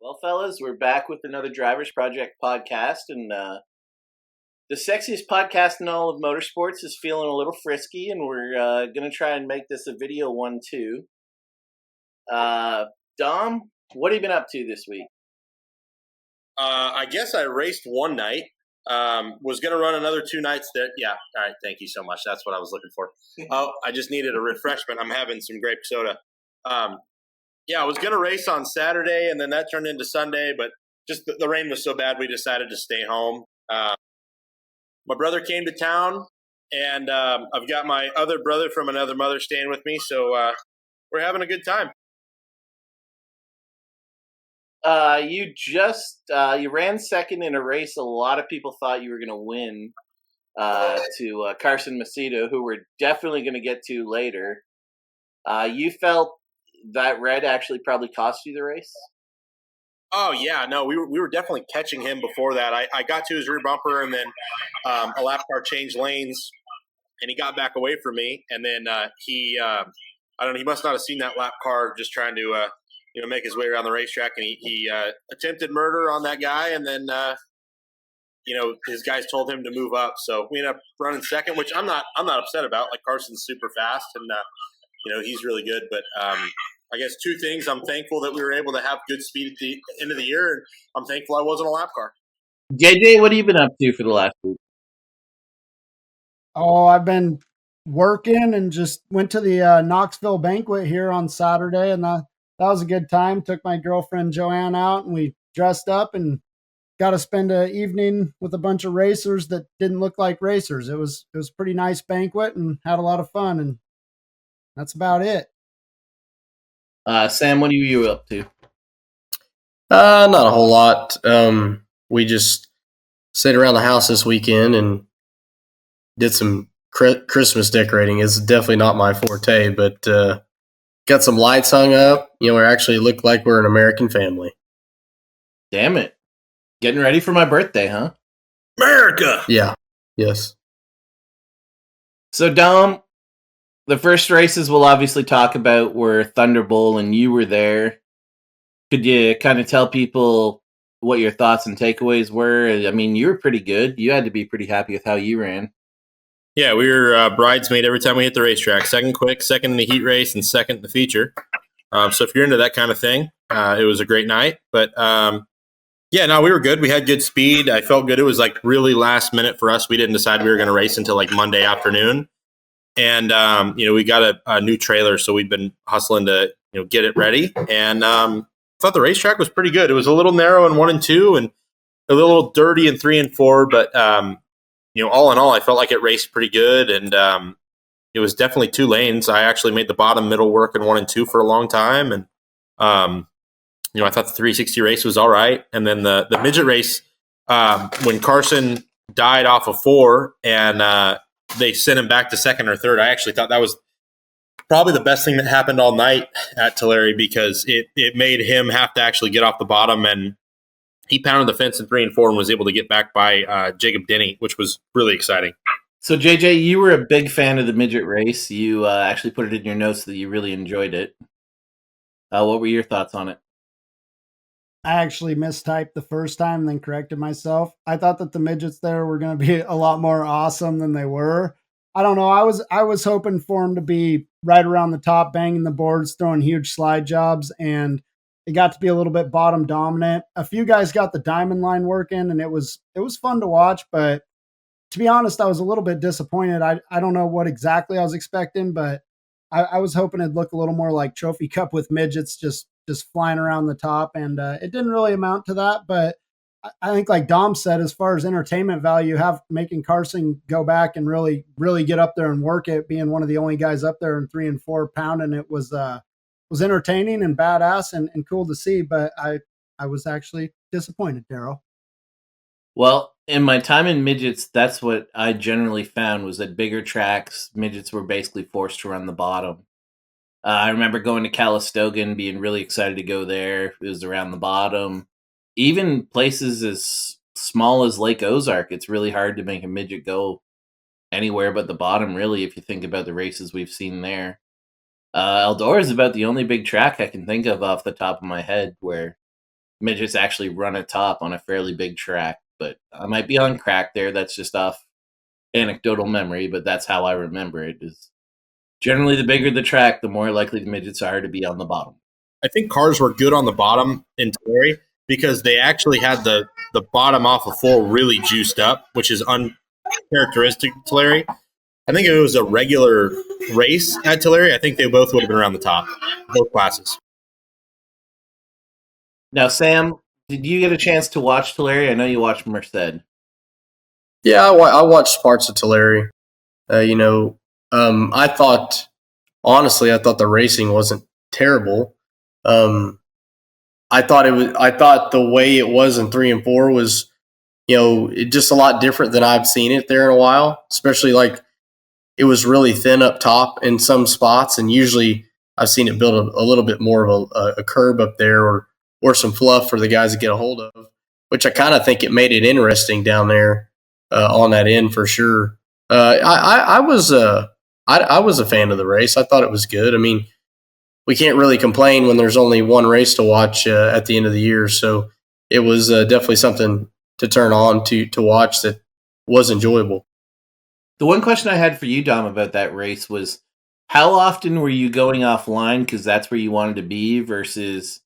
Well, fellas, we're back with another Drivers Project podcast, and the sexiest podcast in all of motorsports is feeling a little frisky, and we're going to try and make this a video one, too. Dom, what have you been up to this week? I guess I raced one night. Was going to run another 2 nights there. Yeah, all right, thank you so much. That's what I was looking for. Oh, I just needed a refreshment. I'm having some grape soda. Yeah, I was going to race on Saturday, and then that turned into Sunday, but just the rain was so bad we decided to stay home. My brother came to town, and I've got my other brother from another mother staying with me, so we're having a good time. You ran second in a race a lot of people thought you were going to win to Carson Macedo, who we're definitely going to get to later. You felt that red actually probably cost you the race? Oh, yeah. No, we were definitely catching him before that. I got to his rear bumper, and then a lap car changed lanes, and he got back away from me. And then he must not have seen that lap car just trying to make his way around the racetrack, and he attempted murder on that guy, and then his guys told him to move up. So we ended up running second, which I'm not upset about. Like, Carson's super fast, and he's really good. But I guess 2 things: I'm thankful that we were able to have good speed at the end of the year, and I'm thankful I wasn't a lap car. JJ, what have you been up to for the last week? Oh, I've been working and just went to the Knoxville banquet here on Saturday, and that was a good time. Took my girlfriend Joanne out, and we dressed up and got to spend an evening with a bunch of racers that didn't look like racers. It was a pretty nice banquet and had a lot of fun, and that's about it. Sam, what are you up to? Not a whole lot. We just stayed around the house this weekend and did some Christmas decorating. It's definitely not my forte, but got some lights hung up. We actually look like we're an American family. Damn it. Getting ready for my birthday, huh? America! Yeah. Yes. So, Dom, the first races we'll obviously talk about were Thunderbolt, and you were there. Could you kind of tell people what your thoughts and takeaways were? I mean, you were pretty good. You had to be pretty happy with how you ran. Yeah, we were bridesmaid every time we hit the racetrack. Second quick, second in the heat race, and second in the feature. So if you're into that kind of thing, it was a great night. But we were good. We had good speed. I felt good. It was like really last minute for us. We didn't decide we were going to race until like Monday afternoon. And, we got a new trailer, so we've been hustling to, get it ready. And thought the racetrack was pretty good. It was a little narrow in 1 and 2 and a little dirty in 3 and 4. But, all in all, I felt like it raced pretty good. And it was definitely 2 lanes. I actually made the bottom middle work in 1 and 2 for a long time. And, I thought the 360 race was all right. And then the midget race, when Carson died off of 4 and they sent him back to second or third, I actually thought that was probably the best thing that happened all night at Tulare, because it made him have to actually get off the bottom, and he pounded the fence in 3 and 4 and was able to get back by Jacob Denny, which was really exciting. So, JJ, you were a big fan of the midget race. You actually put it in your notes that you really enjoyed it. What were your thoughts on it? I actually mistyped the first time, then corrected myself. I thought that the midgets there were going to be a lot more awesome than they were. I don't know. I was hoping for them to be right around the top, banging the boards, throwing huge slide jobs, and it got to be a little bit bottom dominant. A few guys got the diamond line working, and it was fun to watch. But to be honest, I was a little bit disappointed. I don't know what exactly I was expecting, but I was hoping it'd look a little more like Trophy Cup with midgets just flying around the top, and it didn't really amount to that. But I think, like Dom said, as far as entertainment value, making Carson go back and really get up there and work it, being one of the only guys up there in 3 and 4 pounding it was entertaining and badass and cool to see. But I was actually disappointed, Daryl. Well, in my time in midgets, that's what I generally found, was that bigger tracks, midgets were basically forced to run the bottom. I remember going to Calistoga and being really excited to go there. It was around the bottom. Even places as small as Lake Ozark, it's really hard to make a midget go anywhere but the bottom, really, if you think about the races we've seen there. Eldora is about the only big track I can think of off the top of my head where midgets actually run a top on a fairly big track. But I might be on crack there. That's just off anecdotal memory, but that's how I remember it. Is generally the bigger the track, the more likely the midgets are to be on the bottom. I think cars were good on the bottom in Tulare because they actually had the bottom off of four really juiced up, which is uncharacteristic of Tulare. I think if it was a regular race at Tulare, I think they both would have been around the top, both classes. Now, Sam, did you get a chance to watch Tulare? I know you watched Merced. Yeah, I watched parts of Tulare. I thought the racing wasn't terrible. I thought the way it was in 3 and 4 was, just a lot different than I've seen it there in a while. Especially like it was really thin up top in some spots, and usually I've seen it build a little bit more of a curb up there or some fluff for the guys to get a hold of, which I kind of think it made it interesting down there on that end for sure. I was a fan of the race. I thought it was good. I mean, we can't really complain when there's only one race to watch at the end of the year. So it was definitely something to turn on to watch that was enjoyable. The one question I had for you, Dom, about that race was how often were you going offline because that's where you wanted to be versus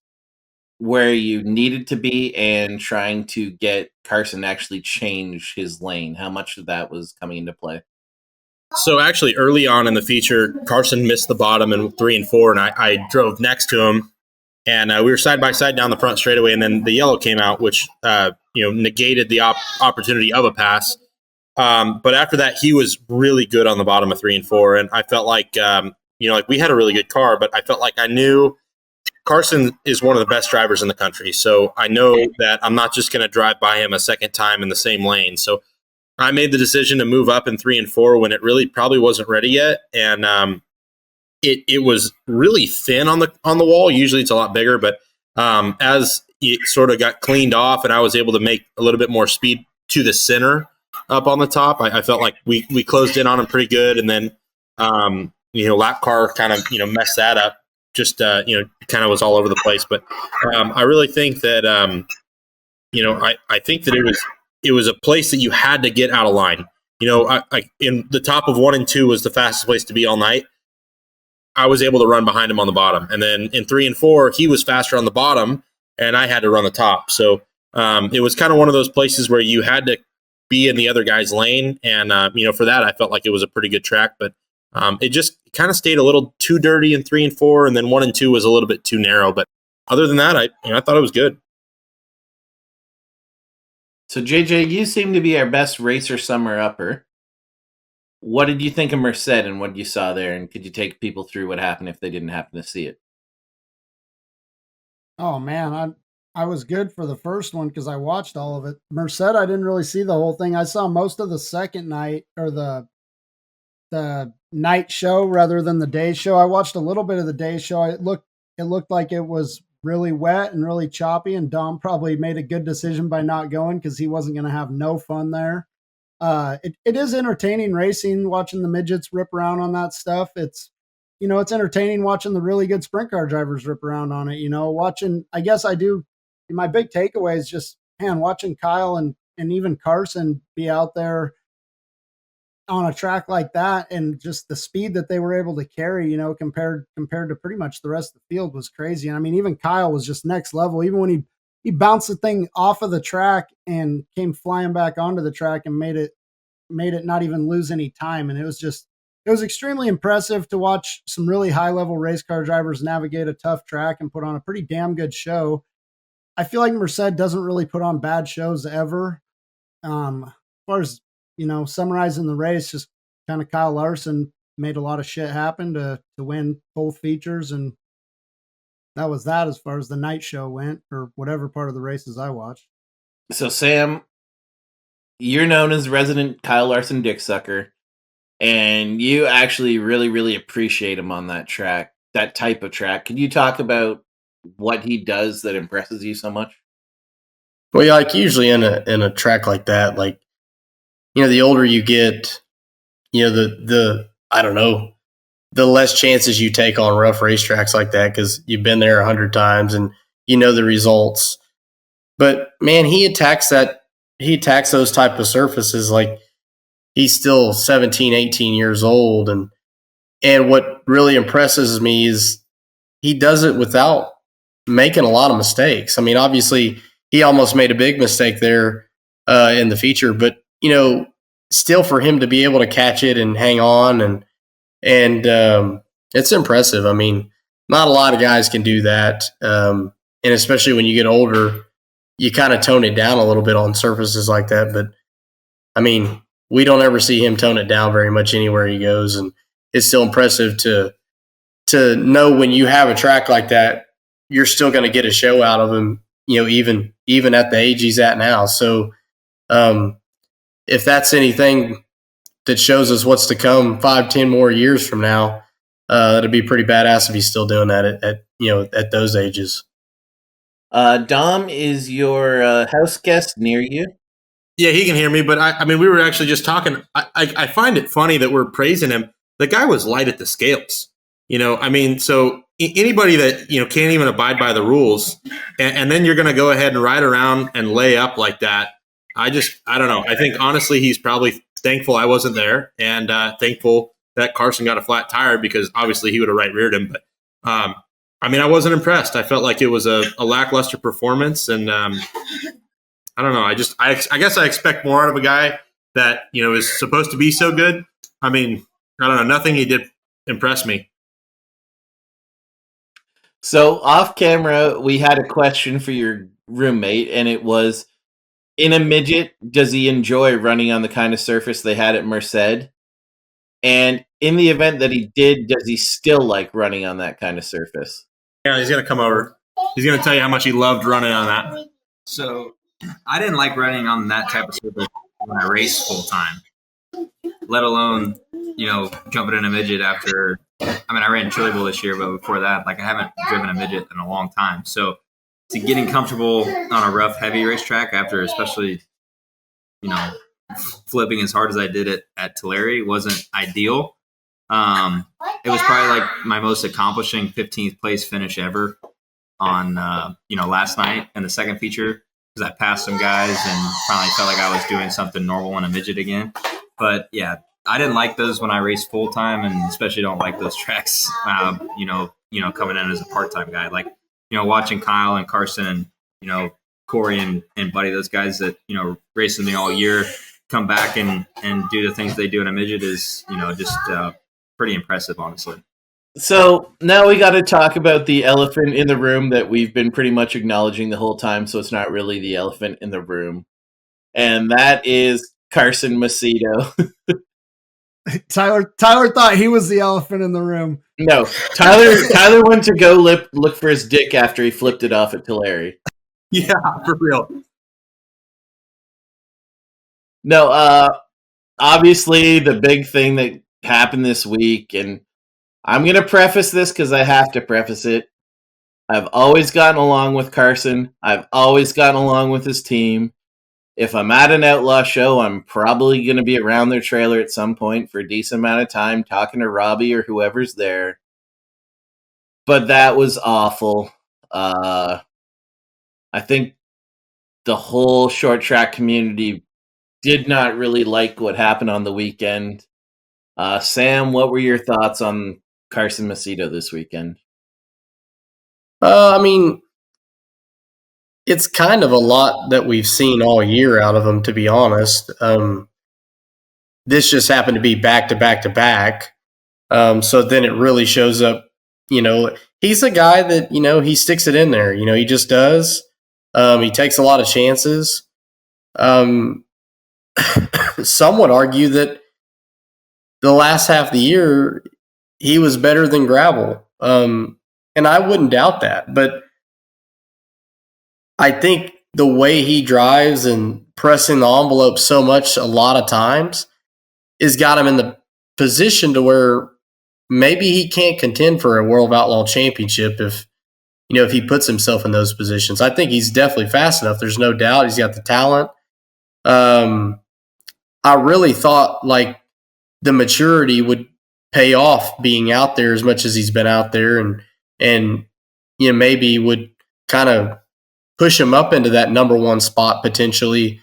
where you needed to be and trying to get Carson to actually change his lane? How much of that was coming into play? So actually early on in the feature, Carson missed the bottom in 3 and 4, and I drove next to him, and we were side by side down the front straightaway, and then the yellow came out, which negated the opportunity of a pass. But after that, he was really good on the bottom of 3 and 4, and I felt like like we had a really good car, but I felt like I knew Carson is one of the best drivers in the country, so I know that I'm not just going to drive by him a second time in the same lane. So I made the decision to move up in 3 and 4 when it really probably wasn't ready yet, and it was really thin on the wall. Usually it's a lot bigger, but as it sort of got cleaned off and I was able to make a little bit more speed to the center up on the top, I felt like we closed in on him pretty good, and then lap car kind of messed that up. Just kind of was all over the place, but I really think that I think that it was a place that you had to get out of line. In the top of 1 and 2 was the fastest place to be all night. I was able to run behind him on the bottom, and then in 3 and 4 he was faster on the bottom, and I had to run the top. So it was kind of one of those places where you had to be in the other guy's lane, and for that I felt like it was a pretty good track, but it just kind of stayed a little too dirty in 3 and 4, and then 1 and 2 was a little bit too narrow. But other than that, I thought it was good. So JJ, you seem to be our best racer summer upper. What did you think of Merced and what you saw there, and could you take people through what happened if they didn't happen to see it? Oh man, I was good for the first one because I watched all of it. Merced, I didn't really see the whole thing. I saw most of the second night, or the night show rather than the day show. I watched a little bit of the day show. It looked like it was really wet and really choppy, and Dom probably made a good decision by not going because he wasn't going to have no fun there. It is entertaining racing, watching the midgets rip around on that stuff. It's entertaining watching the really good sprint car drivers rip around on it. I guess I do. My big takeaway is just, man, watching Kyle and even Carson be out there on a track like that, and just the speed that they were able to carry, compared to pretty much the rest of the field was crazy. And I mean, even Kyle was just next level. Even when he bounced the thing off of the track and came flying back onto the track and made it not even lose any time. And it was extremely impressive to watch some really high level race car drivers navigate a tough track and put on a pretty damn good show. I feel like Merced doesn't really put on bad shows ever. As far as summarizing the race, just kind of Kyle Larson made a lot of shit happen to win both features, and that was that as far as the night show went, or whatever part of the races I watched. So Sam, you're known as resident Kyle Larson dick sucker, and you actually really, really appreciate him on that track, that type of track. Can you talk about what he does that impresses you so much? Well, yeah, like usually in a track like that, like, the older you get, the I don't know, the less chances you take on rough racetracks like that because you've been there 100 times and the results. But man, he attacks those type of surfaces like he's still 17, 18 years old. And what really impresses me is he does it without making a lot of mistakes. I mean, obviously he almost made a big mistake there in the feature, but still for him to be able to catch it and hang on and it's impressive. I mean, not a lot of guys can do that. And especially when you get older, you kind of tone it down a little bit on surfaces like that. But I mean, we don't ever see him tone it down very much anywhere he goes. And it's still impressive to know when you have a track like that, you're still going to get a show out of him, even at the age he's at now. So if that's anything that shows us what's to come 5-10 more years from now, that'd be pretty badass if he's still doing that at those ages. Dom, is your house guest near you? Yeah, he can hear me, but I mean, we were actually just talking. I find it funny that we're praising him. The guy was light at the scales. I mean, so anybody that, can't even abide by the rules, and then you're going to go ahead and ride around and lay up like that. I don't know. I think, honestly, he's probably thankful I wasn't there and thankful that Carson got a flat tire because obviously he would have right-reared him. But, I mean, I wasn't impressed. I felt like it was a lackluster performance, and I don't know. I guess I expect more out of a guy that, is supposed to be so good. I mean, I don't know. Nothing he did impressed me. So off camera, we had a question for your roommate, and it was, in a midget, does he enjoy running on the kind of surface they had at Merced? And in the event that he did, does he still like running on that kind of surface? Yeah, he's going to come over. He's going to tell you how much he loved running on that. So I didn't like running on that type of surface when I raced full time, let alone, jumping in a midget after. I mean, I ran Chili Bowl this year, but before that, I haven't driven a midget in a long time. So to getting comfortable on a rough, heavy racetrack after, especially, flipping as hard as I did it at Tulare wasn't ideal. It was probably my most accomplishing 15th place finish ever on, last night in the second feature because I passed some guys and finally felt like I was doing something normal in a midget again. But yeah, I didn't like those when I raced full time, and especially don't like those tracks. Coming in as a part time guy, watching Kyle and Carson and Corey and Buddy, those guys that race with me all year, come back and do the things they do in a midget is just pretty impressive, honestly. So now we got to talk about the elephant in the room that we've been pretty much acknowledging the whole time. So it's not really the elephant in the room, and that is Carson Macedo. Tyler thought he was the elephant in the room. No, Tyler went to go look for his dick after he flipped it off at Tulare. Yeah, for real. No, obviously the big thing that happened this week, and I'm going to preface this because I have to preface it. I've always gotten along with Carson. I've always gotten along with his team. If I'm at an outlaw show, I'm probably going to be around their trailer at some point for a decent amount of time talking to Robbie or whoever's there. But that was awful. I think the whole short track community did not really like what happened on the weekend. Sam, what were your thoughts on Carson Macedo this weekend? I mean, it's kind of a lot that we've seen all year out of him, to be honest. This just happened to be back to back to back. So then it really shows up, he's a guy that, he sticks it in there. He just does. He takes a lot of chances. Some would argue that the last half of the year, he was better than gravel. And I wouldn't doubt that. But I think the way he drives and pressing the envelope so much a lot of times has got him in the position to where maybe he can't contend for a World Outlaw Championship if he puts himself in those positions. I think he's definitely fast enough. There's no doubt. He's got the talent. I really thought the maturity would pay off being out there as much as he's been out there and maybe would kind of push him up into that number one spot potentially.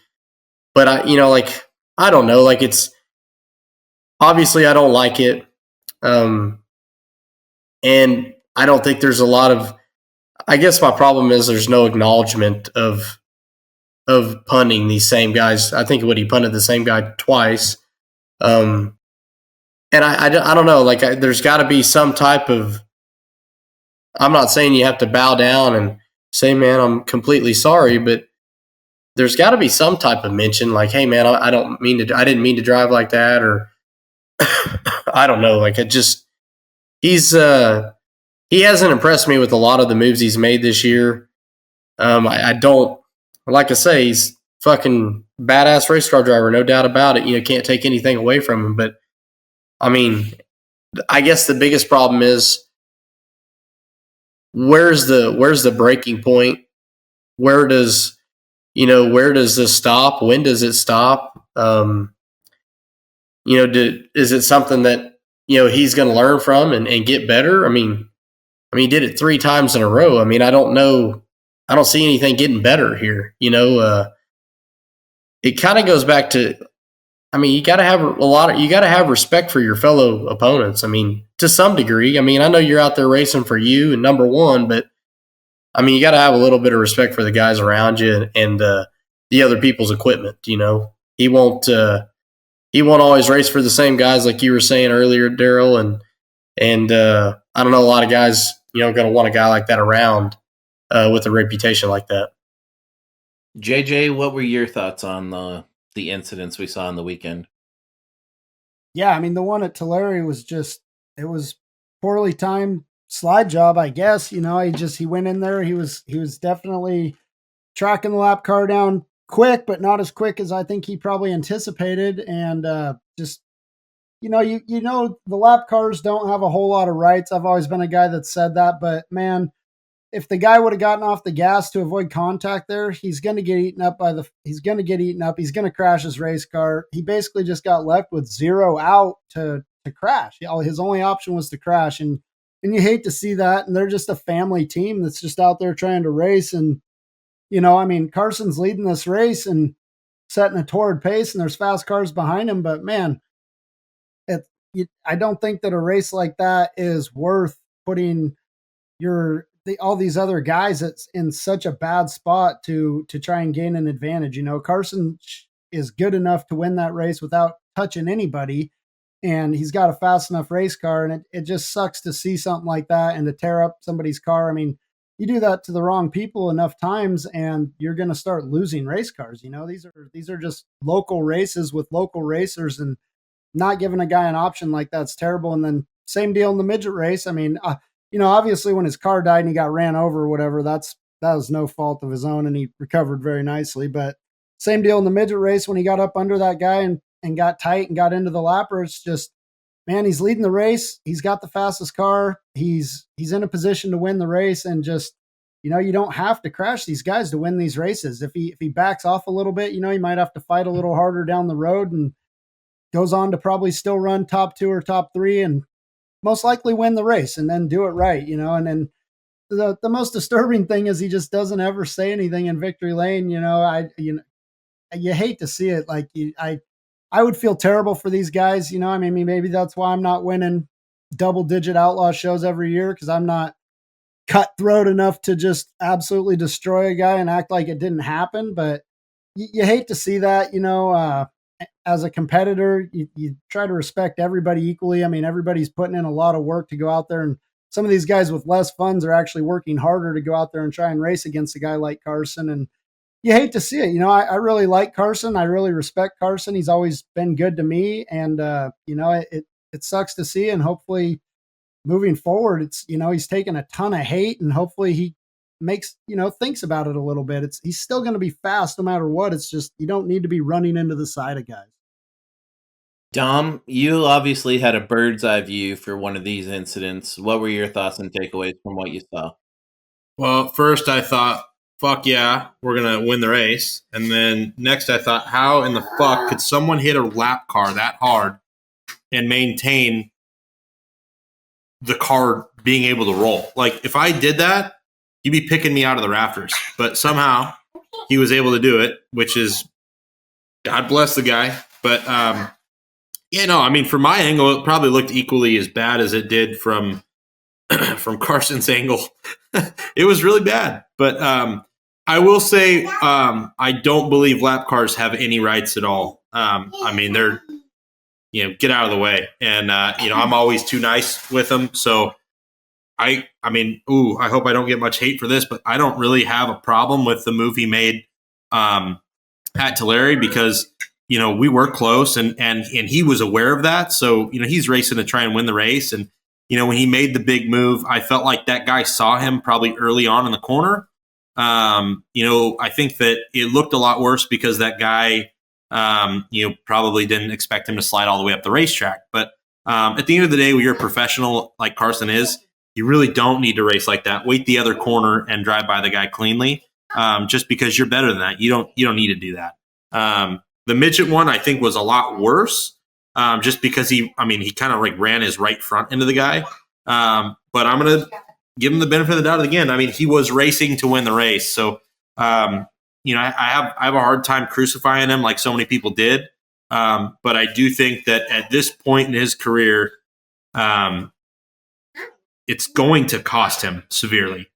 But I don't know. Like, it's obviously I don't like it. And I don't think there's a lot of, I guess my problem is there's no acknowledgement of punting these same guys. I think he punted the same guy twice. And I don't know, like there's got to be some type of, I'm not saying you have to bow down and say, man, I'm completely sorry, but there's got to be some type of mention like, hey man, I didn't mean to drive like that, or I don't know. Like, he hasn't impressed me with a lot of the moves he's made this year. I don't, like I say, he's fucking badass race car driver, no doubt about it. Can't take anything away from him. But I mean, I guess the biggest problem is where's the breaking point? Where does this stop? When does it stop? Is it something that he's going to learn from and get better? I mean, he did it 3 times in a row. I mean, I don't know. I don't see anything getting better here. It kind of goes back to, I mean, you got to have respect for your fellow opponents. I mean, to some degree. I mean, I know you're out there racing for you and number one, but I mean, you got to have a little bit of respect for the guys around you and the other people's equipment. He won't always race for the same guys, like you were saying earlier, Daryl, and I don't know, a lot of guys, going to want a guy like that around with a reputation like that. JJ, what were your thoughts on the incidents we saw on the weekend? Yeah, I mean, the one at Tulare was it was poorly timed slide job, I guess. He went in there. He was definitely tracking the lap car down quick, but not as quick as I think he probably anticipated. And the lap cars don't have a whole lot of rights. I've always been a guy that said that, but man, if the guy would have gotten off the gas to avoid contact there, he's going to get eaten up. He's going to crash his race car. He basically just got left with 0 out to crash. His only option was to crash. And you hate to see that. And they're just a family team that's just out there trying to race. And, I mean, Carson's leading this race and setting a torrid pace, and there's fast cars behind him. But man, I don't think that a race like that is worth putting all these other guys that's in such a bad spot to try and gain an advantage. Carson is good enough to win that race without touching anybody, and he's got a fast enough race car, and it just sucks to see something like that and to tear up somebody's car. I mean, you do that to the wrong people enough times and you're going to start losing race cars. These are just local races with local racers, and not giving a guy an option like that's terrible. And then same deal in the midget race. I mean, obviously when his car died and he got ran over or whatever, that was no fault of his own, and he recovered very nicely. But same deal in the midget race when he got up under that guy and got tight and got into the lapper. It's just, man, he's leading the race. He's got the fastest car. He's in a position to win the race, and just, you don't have to crash these guys to win these races. If he backs off a little bit, he might have to fight a little harder down the road, and goes on to probably still run top 2 or top 3 and most likely win the race and then do it right, and then the most disturbing thing is he just doesn't ever say anything in victory lane. You hate to see it. Like, I would feel terrible for these guys. I mean, maybe that's why I'm not winning double-digit outlaw shows every year, because I'm not cutthroat enough to just absolutely destroy a guy and act like it didn't happen. But you hate to see that. As a competitor, you try to respect everybody equally. I mean, everybody's putting in a lot of work to go out there, and some of these guys with less funds are actually working harder to go out there and try and race against a guy like Carson. And you hate to see it. I really like Carson. I really respect Carson. He's always been good to me. And, it sucks to see. And hopefully moving forward, it's, he's taken a ton of hate, and hopefully he makes, thinks about it a little bit. He's still going to be fast no matter what. It's just, you don't need to be running into the side of guys. Dom, you obviously had a bird's eye view for one of these incidents. What were your thoughts and takeaways from what you saw? Well, first I thought, fuck yeah, we're going to win the race. And then next I thought, how in the fuck could someone hit a lap car that hard and maintain the car being able to roll? Like, if I did that, you'd be picking me out of the rafters. But somehow he was able to do it, which is God bless the guy. But I mean, from my angle, it probably looked equally as bad as it did from Carson's angle. It was really bad. But I will say I don't believe lap cars have any rights at all. I mean, they're, get out of the way. And, I'm always too nice with them. So I hope I don't get much hate for this, but I don't really have a problem with the move he made at Tulare because, we were close and he was aware of that. So, he's racing to try and win the race. And, when he made the big move, I felt like that guy saw him probably early on in the corner. I think that it looked a lot worse because that guy, probably didn't expect him to slide all the way up the racetrack. But at the end of the day, when you're a professional like Carson is, you really don't need to race like that. Wait the other corner and drive by the guy cleanly, just because you're better than that. You don't need to do that. The midget one, I think, was a lot worse, just because he kind of like ran his right front into the guy. But I'm going to give him the benefit of the doubt again. I mean, he was racing to win the race. So, I have a hard time crucifying him like so many people did. But I do think that at this point in his career, it's going to cost him severely.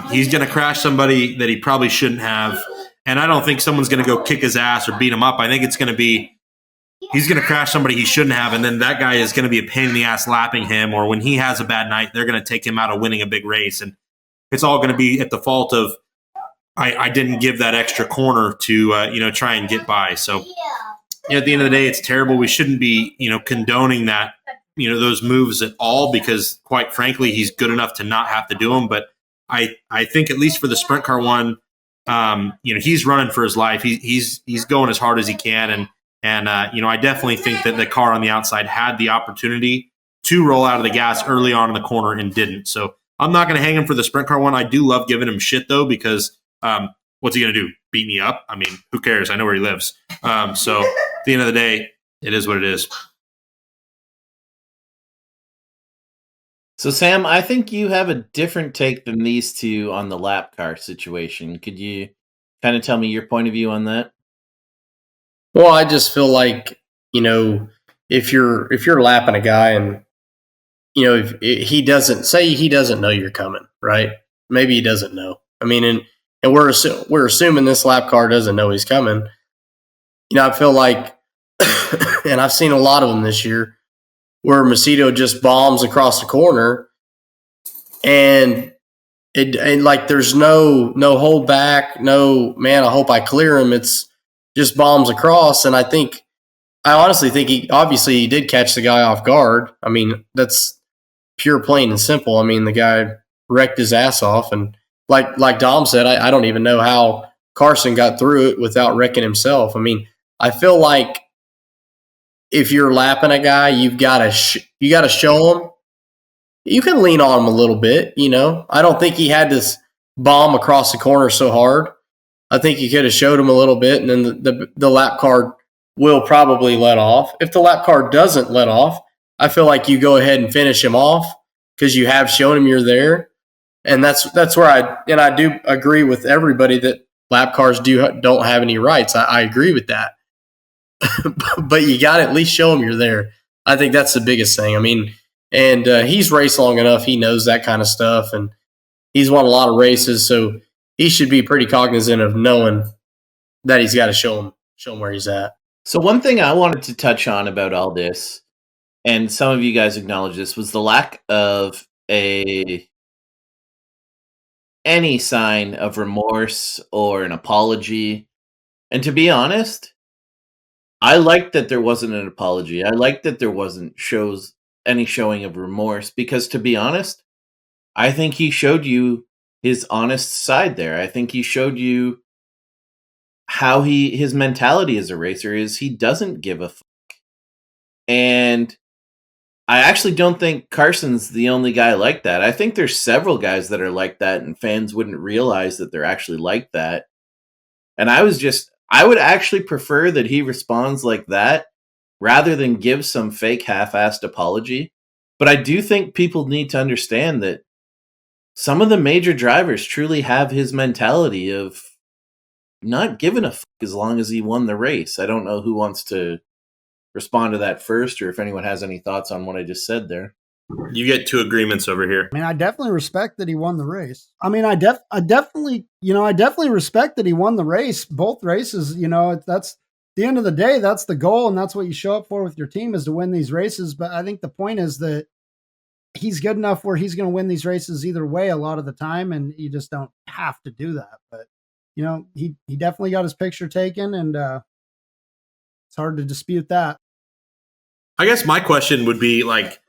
He's going to crash somebody that he probably shouldn't have. And I don't think someone's going to go kick his ass or beat him up. I think it's going to be, he's going to crash somebody he shouldn't have. And then that guy is going to be a pain in the ass lapping him. Or when he has a bad night, they're going to take him out of winning a big race. And it's all going to be at the fault of, I didn't give that extra corner to, try and get by. So at the end of the day, it's terrible. We shouldn't be, condoning that, those moves at all, because quite frankly, he's good enough to not have to do them. But I think at least for the sprint car one, he's running for his life. He's going as hard as he can. And I definitely think that the car on the outside had the opportunity to roll out of the gas early on in the corner and didn't. So I'm not going to hang him for the sprint car one. I do love giving him shit though, because what's he going to do? Beat me up? I mean, who cares? I know where he lives. So at the end of the day, it is what it is. So, Sam, I think you have a different take than these two on the lap car situation. Could you kind of tell me your point of view on that? Well, I just feel like, if you're lapping a guy and, if he doesn't know you're coming, right? Maybe he doesn't know. I mean, and we're assuming this lap car doesn't know he's coming. I feel like, and I've seen a lot of them this year, where Macedo just bombs across the corner, and like there's no hold back, no man, I hope I clear him. It's just bombs across, and I honestly think he did catch the guy off guard. I mean, that's pure, plain and simple. I mean, the guy wrecked his ass off, and like Dom said, I don't even know how Carson got through it without wrecking himself. I mean, I feel like if you're lapping a guy, you got to show him. You can lean on him a little bit, I don't think he had this bomb across the corner so hard. I think you could have showed him a little bit, and then the lap car will probably let off. If the lap car doesn't let off, I feel like you go ahead and finish him off because you have shown him you're there. And that's where I do agree with everybody that lap cars don't have any rights. I agree with that. But you got to at least show him you're there. I think that's the biggest thing. I mean, and he's raced long enough. He knows that kind of stuff, and he's won a lot of races. So he should be pretty cognizant of knowing that he's got to show him where he's at. So one thing I wanted to touch on about all this, and some of you guys acknowledge this, was the lack of any sign of remorse or an apology. And to be honest, I liked that there wasn't an apology. I liked that there wasn't any showing of remorse, because to be honest, I think he showed you his honest side there. I think he showed you how his mentality as a racer is. He doesn't give a fuck. And I actually don't think Carson's the only guy like that. I think there's several guys that are like that, and fans wouldn't realize that they're actually like that. And I would actually prefer that he responds like that rather than give some fake half-assed apology. But I do think people need to understand that some of the major drivers truly have his mentality of not giving a fuck as long as he won the race. I don't know who wants to respond to that first, or if anyone has any thoughts on what I just said there. You get two agreements over here. I mean, I definitely respect that he won the race. I mean, I definitely respect that he won the race, both races. That's the end of the day. That's the goal, and that's what you show up for with your team, is to win these races. But I think the point is that he's good enough where he's going to win these races either way a lot of the time, and you just don't have to do that. But he definitely got his picture taken, and it's hard to dispute that. I guess my question would be like,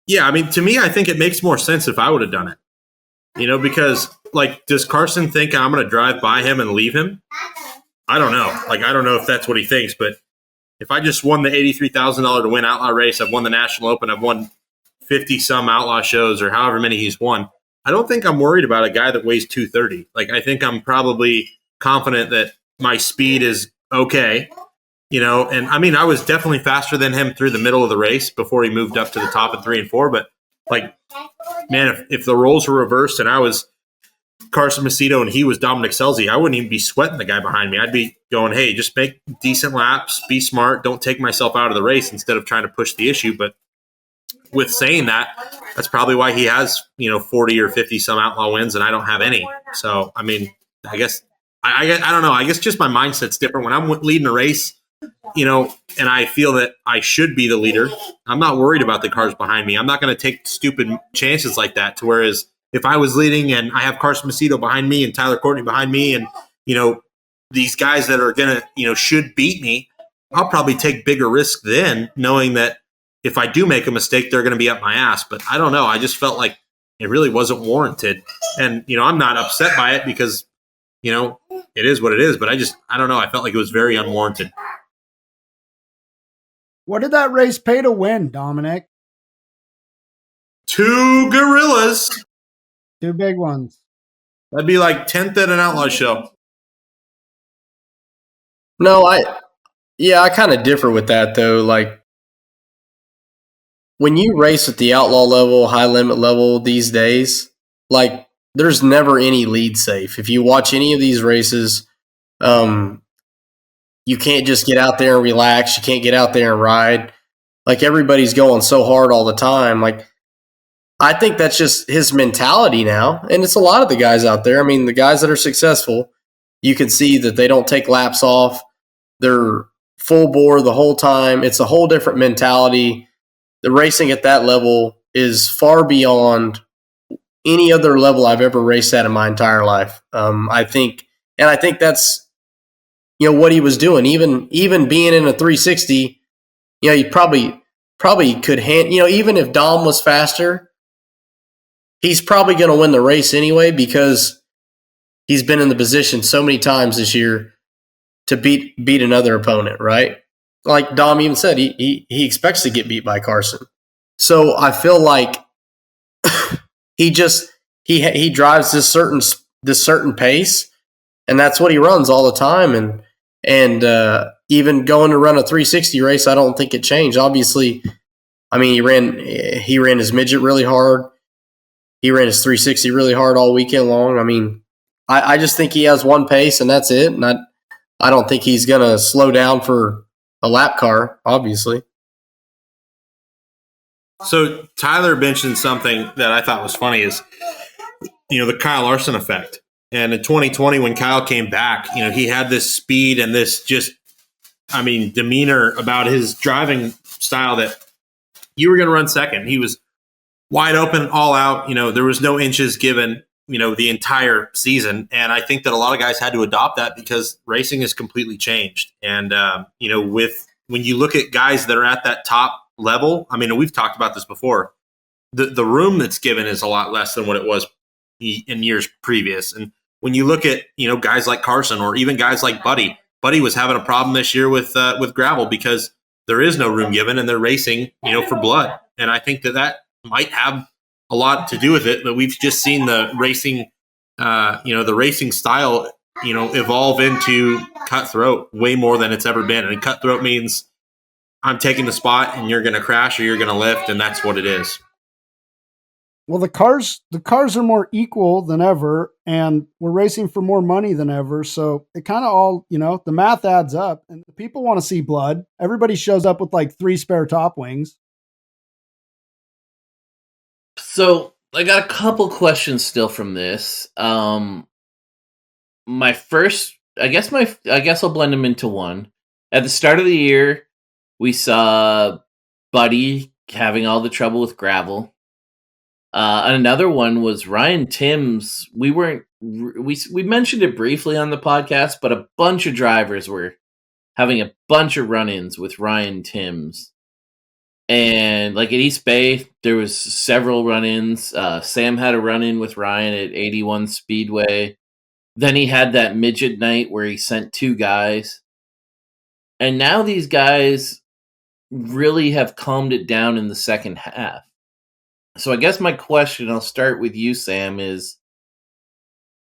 yeah, I mean, to me, I think it makes more sense if I would have done it. Because like, does Carson think I'm going to drive by him and leave him? I don't know. Like, I don't know if that's what he thinks, but if I just won the $83,000 to win outlaw race, I've won the National Open, I've won 50 some outlaw shows or however many he's won, I don't think I'm worried about a guy that weighs 230. Like, I think I'm probably confident that my speed is okay, and I mean, I was definitely faster than him through the middle of the race before he moved up to the top of 3 and 4. But like, man, if the roles were reversed and I was Carson Macedo and he was Dominic Scelzi, I wouldn't even be sweating the guy behind me. I'd be going, hey, just make decent laps, be smart, don't take myself out of the race instead of trying to push the issue. But with saying that, that's probably why he has, 40 or 50 some outlaw wins and I don't have any. So, I mean, I guess, I don't know. I guess just my mindset's different. When I'm leading a race, and I feel that I should be the leader, I'm not worried about the cars behind me. I'm not going to take stupid chances like that. To whereas if I was leading and I have Carson Macedo behind me and Tyler Courtney behind me and, these guys that are going to, should beat me, I'll probably take bigger risks then, knowing that if I do make a mistake, they're going to be up my ass. But I don't know. I just felt like it really wasn't warranted. And, I'm not upset by it because, it is what it is. But I don't know. I felt like it was very unwarranted. What did that race pay to win, Dominic? 2 gorillas. 2 big ones. That'd be like 10th at an outlaw show. No, I kind of differ with that though. Like, when you race at the outlaw level, high limit level these days, like, there's never any lead safe. If you watch any of these races, you can't just get out there and relax. You can't get out there and ride. Like, everybody's going so hard all the time. Like, I think that's just his mentality now. And it's a lot of the guys out there. I mean, the guys that are successful, you can see that they don't take laps off. They're full bore the whole time. It's a whole different mentality. The racing at that level is far beyond any other level I've ever raced at in my entire life. I think that's, what he was doing. Even being in a 360, he probably could even if Dom was faster, he's probably going to win the race anyway because he's been in the position so many times this year to beat another opponent, right? Like Dom even said, he expects to get beat by Carson. So I feel like he drives this certain pace, and that's what he runs all the time. And even going to run a 360 race, I don't think it changed. Obviously, I mean, he ran his midget really hard. He ran his 360 really hard all weekend long. I mean, I just think he has one pace, and that's it. And I don't think he's going to slow down for a lap car, obviously. So Tyler mentioned something that I thought was funny is, the Kyle Larson effect. And in 2020, when Kyle came back, he had this speed and this demeanor about his driving style that you were going to run second. He was wide open, all out. There was no inches given, the entire season. And I think that a lot of guys had to adopt that because racing has completely changed. And, when you look at guys that are at that top level, I mean, we've talked about this before, the room that's given is a lot less than what it was in years previous. And when you look at, guys like Carson or even guys like Buddy was having a problem this year with gravel because there is no room given and they're racing, for blood. And I think that might have a lot to do with it, but we've just seen the racing, the racing style, evolve into cutthroat way more than it's ever been. And cutthroat means I'm taking the spot and you're going to crash or you're going to lift, and that's what it is. Well, the cars are more equal than ever, and we're racing for more money than ever. So it kind of all, the math adds up, and the people want to see blood. Everybody shows up with like 3 spare top wings. So I got a couple questions still from this. My first, I guess I'll blend them into one. At the start of the year, we saw Buddy having all the trouble with gravel. Another one was Ryan Timms. We mentioned it briefly on the podcast, but a bunch of drivers were having a bunch of run-ins with Ryan Timms. And like at East Bay, there was several run-ins. Sam had a run-in with Ryan at 81 Speedway. Then he had that midget night where he sent 2 guys. And now these guys really have calmed it down in the second half. So I guess my question, I'll start with you, Sam, is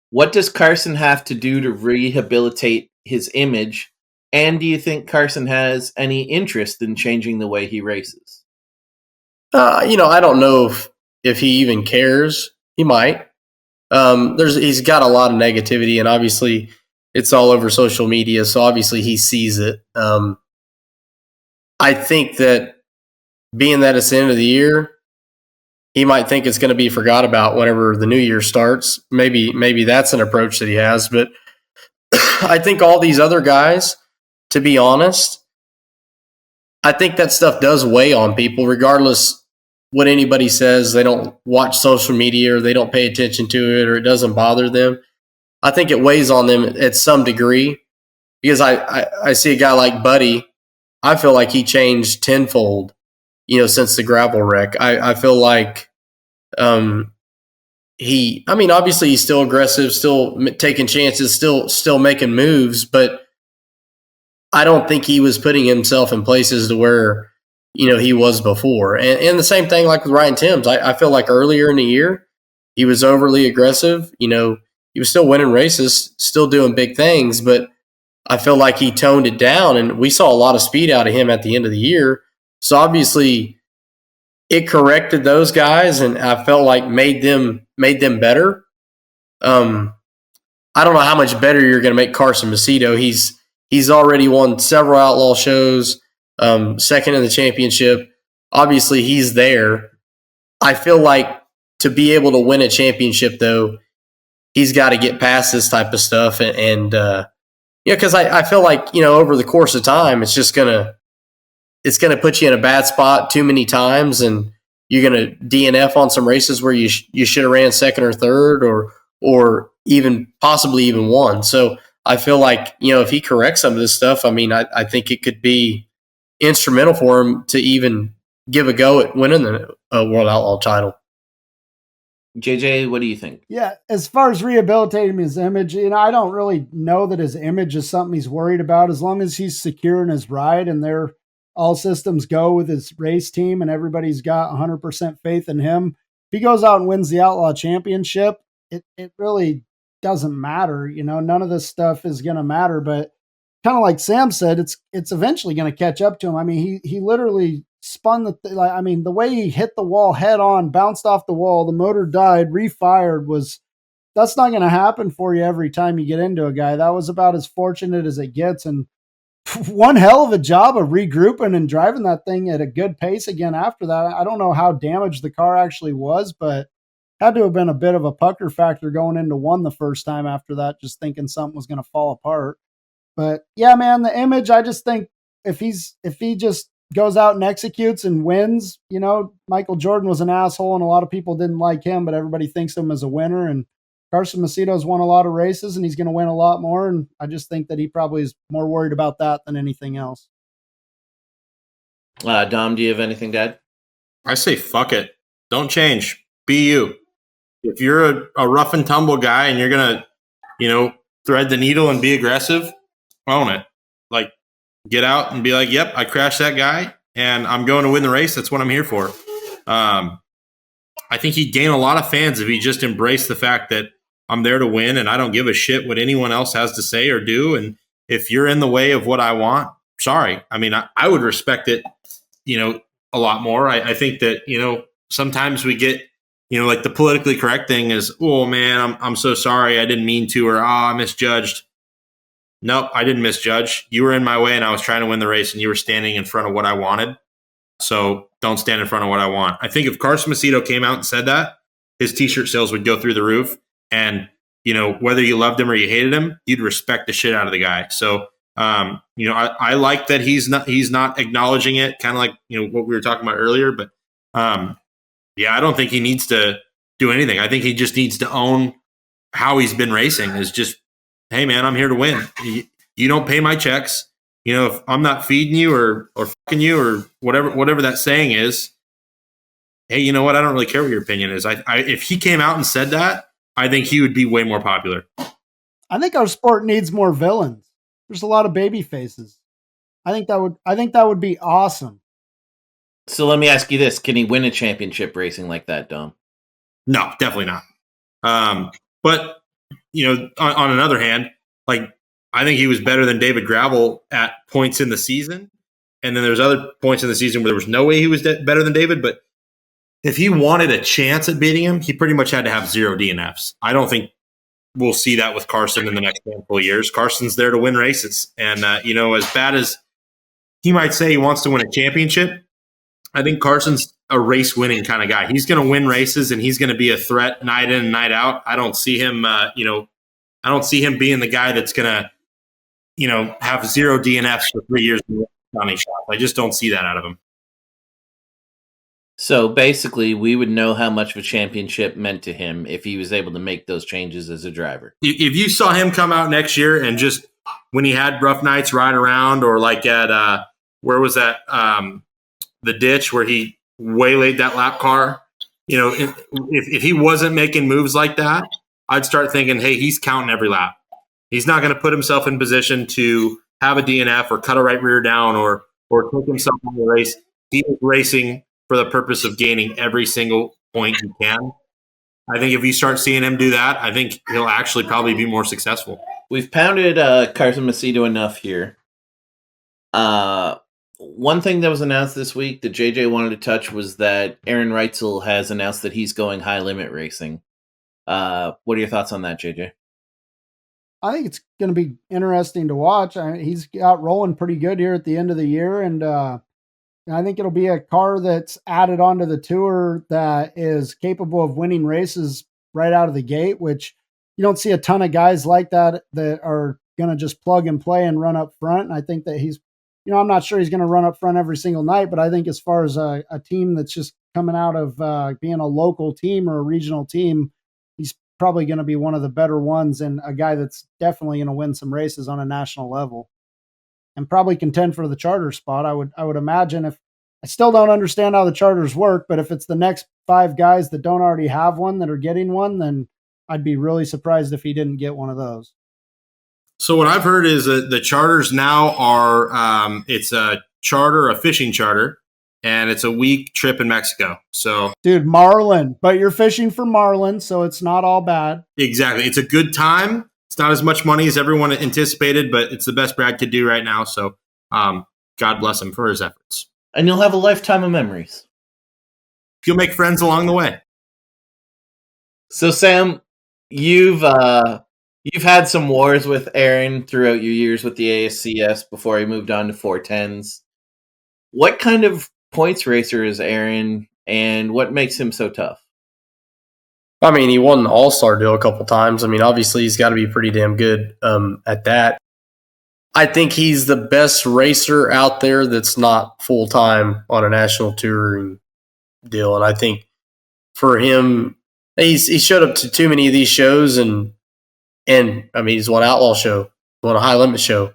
what does Carson have to do to rehabilitate his image? And do you think Carson has any interest in changing the way he races? I don't know if he even cares. He might. He's got a lot of negativity, and obviously it's all over social media, so obviously he sees it. I think that being that it's the end of the year, he might think it's going to be forgot about whenever the new year starts. Maybe that's an approach that he has, but I think all these other guys, to be honest, I think that stuff does weigh on people, regardless what anybody says. They don't watch social media or they don't pay attention to it or it doesn't bother them. I think it weighs on them at some degree because I see a guy like Buddy. I feel like he changed tenfold, since the gravel wreck. I feel like obviously he's still aggressive, still taking chances, still making moves, but I don't think he was putting himself in places to where, he was before. And the same thing like with Ryan Timms. I feel like earlier in the year, he was overly aggressive. He was still winning races, still doing big things, but I feel like he toned it down, and we saw a lot of speed out of him at the end of the year. So obviously it corrected those guys, and I felt like made them better. I don't know how much better you're going to make Carson Macedo. He's already won several outlaw shows, second in the championship. Obviously, he's there. I feel like to be able to win a championship, though, he's got to get past this type of stuff. Because I feel like, over the course of time, it's just going to put you in a bad spot too many times, and you're going to DNF on some races where you should have ran second or third or even possibly even won. So I feel like, if he corrects some of this stuff, I think it could be instrumental for him to even give a go at winning the World Outlaw title. JJ, what do you think? Yeah, as far as rehabilitating his image, I don't really know that his image is something he's worried about. As long as he's secure in his ride and they're all systems go with his race team and everybody's got 100% faith in him, if he goes out and wins the Outlaw Championship, it really doesn't matter. None of this stuff is going to matter, but kind of like Sam said, it's eventually going to catch up to him. He literally spun the way he hit the wall head on, bounced off the wall, the motor died, refired. That's not going to happen for you every time you get into a guy. That was about as fortunate as it gets, and one hell of a job of regrouping and driving that thing at a good pace again after that. I don't know how damaged the car actually was, but had to have been a bit of a pucker factor going into one the first time after that, just thinking something was going to fall apart. But yeah, man, the image, I just think if he just goes out and executes and wins, Michael Jordan was an asshole and a lot of people didn't like him, but everybody thinks of him as a winner. And Carson Macedo's won a lot of races and he's going to win a lot more. And I just think that he probably is more worried about that than anything else. Dom, do you have anything to add? I say, fuck it. Don't change. Be you. If you're a rough and tumble guy and you're going to, thread the needle and be aggressive, own it. Like, get out and be like, yep, I crashed that guy and I'm going to win the race. That's what I'm here for. I think he'd gain a lot of fans if he just embraced the fact that I'm there to win and I don't give a shit what anyone else has to say or do. And if you're in the way of what I want, sorry. I would respect it, a lot more. I think that, sometimes we get, like the politically correct thing is, oh man, I'm so sorry, I didn't mean to, or I misjudged. Nope, I didn't misjudge. You were in my way and I was trying to win the race and you were standing in front of what I wanted. So don't stand in front of what I want. I think if Carson Macedo came out and said that, his t-shirt sales would go through the roof. And, whether you loved him or you hated him, you'd respect the shit out of the guy. So, I like that he's not acknowledging it, kind of like, what we were talking about earlier. But, I don't think he needs to do anything. I think he just needs to own how he's been racing is just, hey, man, I'm here to win. You don't pay my checks. If I'm not feeding you or fucking you or whatever that saying is, hey, you know what? I don't really care what your opinion is. If he came out and said that, I think he would be way more popular. I think our sport needs more villains. There's a lot of baby faces. I think that would be awesome. So let me ask you this: can he win a championship racing like that, Dom? No, definitely not. But on another hand, like I think he was better than David Gravel at points in the season, and then there's other points in the season where there was no way he was better than David. But if he wanted a chance at beating him, he pretty much had to have 0 DNFs. I don't think we'll see that with Carson in the next handful of years. Carson's there to win races, and as bad as he might say he wants to win a championship, I think Carson's a race winning kind of guy. He's going to win races and he's going to be a threat night in and night out. I don't see him, I don't see him being the guy that's going to, have 0 DNFs for 3 years in Johnny shop. I just don't see that out of him. So basically, we would know how much of a championship meant to him if he was able to make those changes as a driver. If you saw him come out next year and just when he had rough nights ride around, or like at where was that the ditch where he waylaid that lap car, if he wasn't making moves like that, I'd start thinking, hey, he's counting every lap. He's not going to put himself in position to have a DNF or cut a right rear down or take himself out of the race. He is racing for the purpose of gaining every single point he can. I think if you start seeing him do that, I think he'll actually probably be more successful. We've pounded Carson Macedo enough here. One thing that was announced this week that JJ wanted to touch was that Aaron Reutzel has announced that he's going high limit racing. What are your thoughts on that, JJ? I think it's going to be interesting to watch. He's got rolling pretty good here at the end of the year, and I think it'll be a car that's added onto the tour that is capable of winning races right out of the gate, which you don't see a ton of guys like that are going to just plug and play and run up front. And I think that he's, I'm not sure he's going to run up front every single night, but I think as far as a team that's just coming out of being a local team or a regional team, he's probably going to be one of the better ones and a guy that's definitely going to win some races on a national level and probably contend for the charter spot. I would imagine. If I still don't understand how the charters work, but if it's the next 5 guys that don't already have one that are getting one, then I'd be really surprised if he didn't get one of those. So what I've heard is that the charters now are it's a fishing charter, and it's a week trip in Mexico. So, dude, marlin, but you're fishing for marlin, so it's not all bad. Exactly, it's a good time. It's not as much money as everyone anticipated, but it's the best Brad could do right now. So, God bless him for his efforts. And you'll have a lifetime of memories. You'll make friends along the way. So, Sam, you've had some wars with Aaron throughout your years with the ASCS before he moved on to 410s. What kind of points racer is Aaron, and what makes him so tough? I mean, he won the All-Star deal a couple times. I mean, obviously, he's got to be pretty damn good at that. I think he's the best racer out there that's not full-time on a national touring deal. And I think for him, he showed up to too many of these shows, and I mean, he's won Outlaw show, won a high limit show,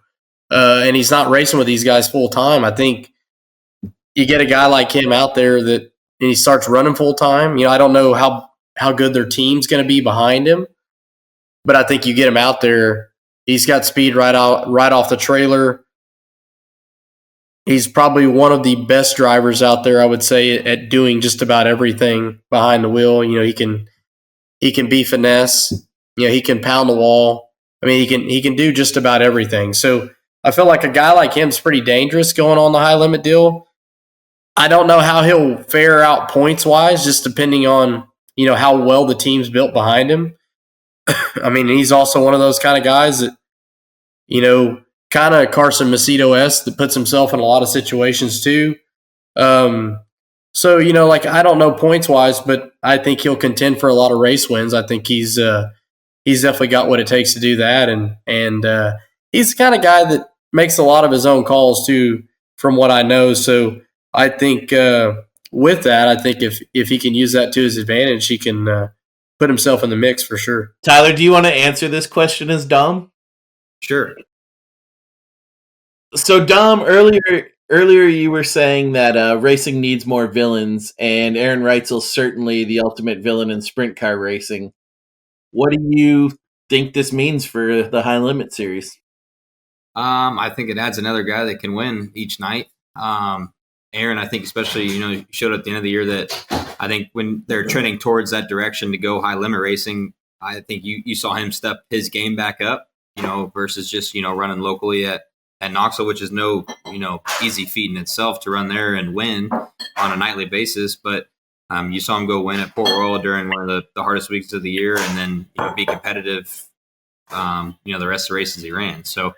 and he's not racing with these guys full-time. I think you get a guy like him out there that and he starts running full-time. I don't know how good their team's going to be behind him, but I think you get him out there. He's got speed right off the trailer. He's probably one of the best drivers out there, I would say, at doing just about everything behind the wheel. He can be finesse. He can pound the wall. I mean, he can do just about everything. So I feel like a guy like him is pretty dangerous going on the high limit deal. I don't know how he'll fare out points wise, just depending on how well the team's built behind him. I mean, he's also one of those kind of guys that, kind of Carson Macedo-esque that puts himself in a lot of situations too. So, I don't know points-wise, but I think he'll contend for a lot of race wins. I think he's definitely got what it takes to do that. And he's the kind of guy that makes a lot of his own calls too, from what I know. So I think with that, I think if he can use that to his advantage, he can put himself in the mix for sure. Tyler, do you want to answer this question as Dom? Sure. So Dom, earlier you were saying that racing needs more villains, and Aaron Reutzel's certainly the ultimate villain in sprint car racing. What do you think this means for the High Limit Series? I think it adds another guy that can win each night. Aaron, I think especially, showed at the end of the year that I think when they're trending towards that direction to go high limit racing, I think you saw him step his game back up, versus just, running locally at Knoxville, which is no, easy feat in itself to run there and win on a nightly basis. But you saw him go win at Port Royal during one of the hardest weeks of the year, and then be competitive, the rest of the races he ran. So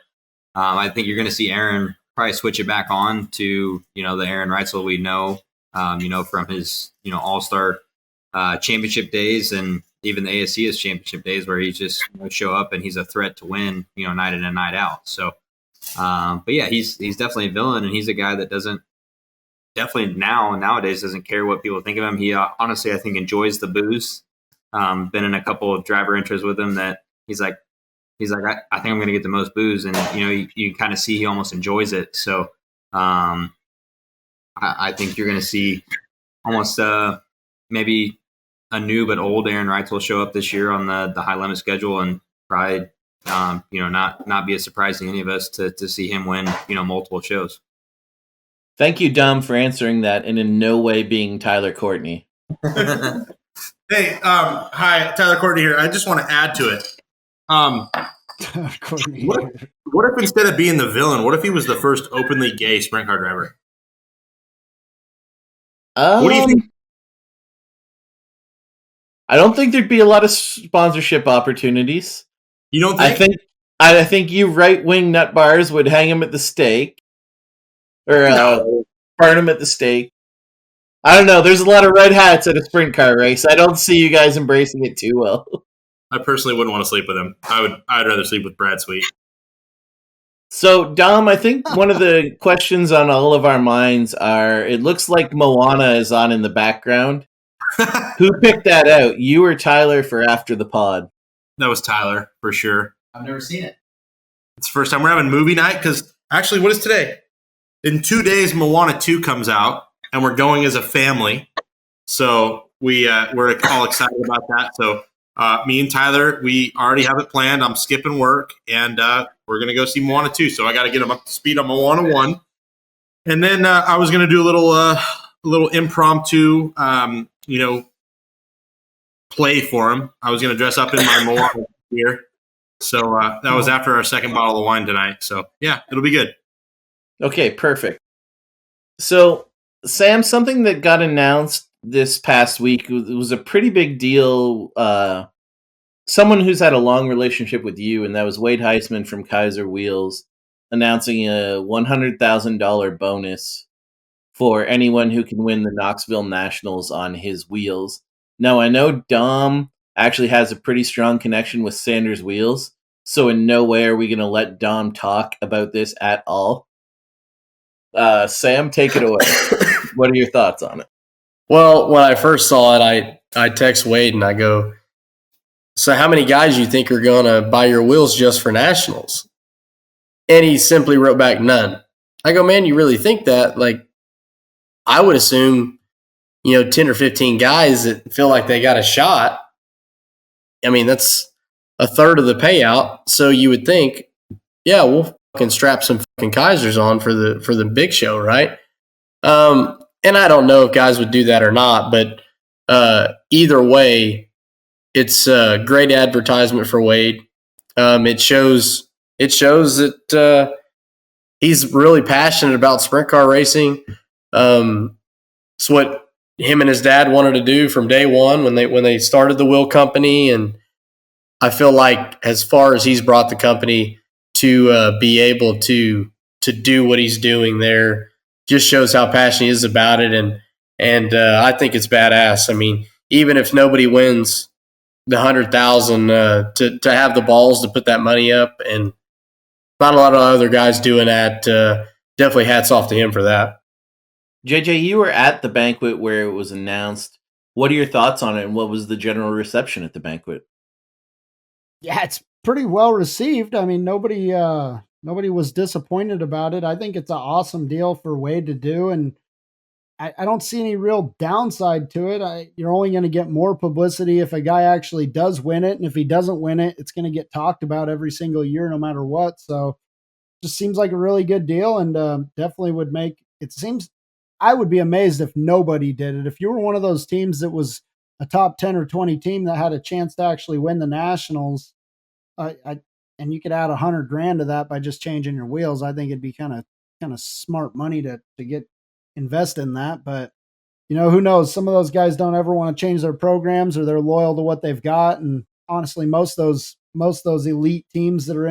I think you're going to see Aaron probably switch it back on to, the Aaron Reutzel we know, from his, all-star championship days and even the ASCS championship days where he just show up and he's a threat to win, night in and night out. So, but yeah, he's definitely a villain, and he's a guy that nowadays doesn't care what people think of him. He honestly, I think, enjoys the booze. Been in a couple of driver intros with him that he's like, I think I'm going to get the most booze, and you kind of see he almost enjoys it. So, I think you're going to see almost maybe a new but old Aaron Reutzel show up this year on the high limit schedule, and probably not be a surprise to any of us to see him win multiple shows. Thank you, Dom, for answering that, and in no way being Tyler Courtney. Hey, hi, Tyler Courtney here. I just want to add to it. What if instead of being the villain, what if he was the first openly gay sprint car driver? What do you think? I don't think there'd be a lot of sponsorship opportunities. You don't think? I think you right-wing nut bars would hang him at the stake, or burn him at the stake. I don't know. There's a lot of red hats at a sprint car race. I don't see you guys embracing it too well. I personally wouldn't want to sleep with him. I'd rather sleep with Brad Sweet. So, Dom, I think one of the questions on all of our minds are, it looks like Moana is on in the background. Who picked that out? You or Tyler for After the Pod? That was Tyler, for sure. I've never seen it. It's the first time we're having movie night, because actually, what is today? In 2 days, Moana 2 comes out, and we're going as a family. So we're all excited about that. So me and Tyler, we already have it planned. I'm skipping work, and we're going to go see Moana 2. So I got to get him up to speed on Moana 1. And then I was going to do a little impromptu, play for him. I was going to dress up in my Moana gear. So that was after our second bottle of wine tonight. So yeah, it'll be good. Okay, perfect. So, Sam, something that got announced this past week was a pretty big deal. Someone who's had a long relationship with you, and that was Wade Heisman from Kaiser Wheels, announcing a $100,000 bonus for anyone who can win the Knoxville Nationals on his wheels. Now, I know Dom actually has a pretty strong connection with Sanders Wheels, so in no way are we going to let Dom talk about this at all. Sam, take it away. What are your thoughts on it? Well, when I first saw it, I text Wade and I go, so how many guys you think are going to buy your wheels just for nationals? And he simply wrote back, none. I go, man, you really think that? Like, I would assume, 10 or 15 guys that feel like they got a shot. I mean, that's a third of the payout. So you would think, yeah, we'll fucking strap some fucking Kaisers on for the big show, right? And I don't know if guys would do that or not, but either way, it's a great advertisement for Wade. It shows that he's really passionate about sprint car racing. It's what him and his dad wanted to do from day one when they started the wheel company. And I feel like as far as he's brought the company to be able to do what he's doing there, just shows how passionate he is about it. And I think it's badass. I mean, even if nobody wins the 100,000, to have the balls to put that money up, and not a lot of other guys doing that. Definitely hats off to him for that. JJ, you were at the banquet where it was announced. What are your thoughts on it, and what was the general reception at the banquet? Yeah, it's pretty well received. I mean, nobody was disappointed about it. I think it's an awesome deal for Wade to do, and I don't see any real downside to it. You're only going to get more publicity if a guy actually does win it, and if he doesn't win it, it's going to get talked about every single year, no matter what. So, just seems like a really good deal, and definitely would make it. Seems I would be amazed if nobody did it. If you were one of those teams that was a top 10 or 20 team that had a chance to actually win the Nationals, and you could add $100,000 to that by just changing your wheels, I think it'd be kind of smart money to get invest in that. But who knows? Some of those guys don't ever want to change their programs, or they're loyal to what they've got. And honestly, most of those elite teams that are in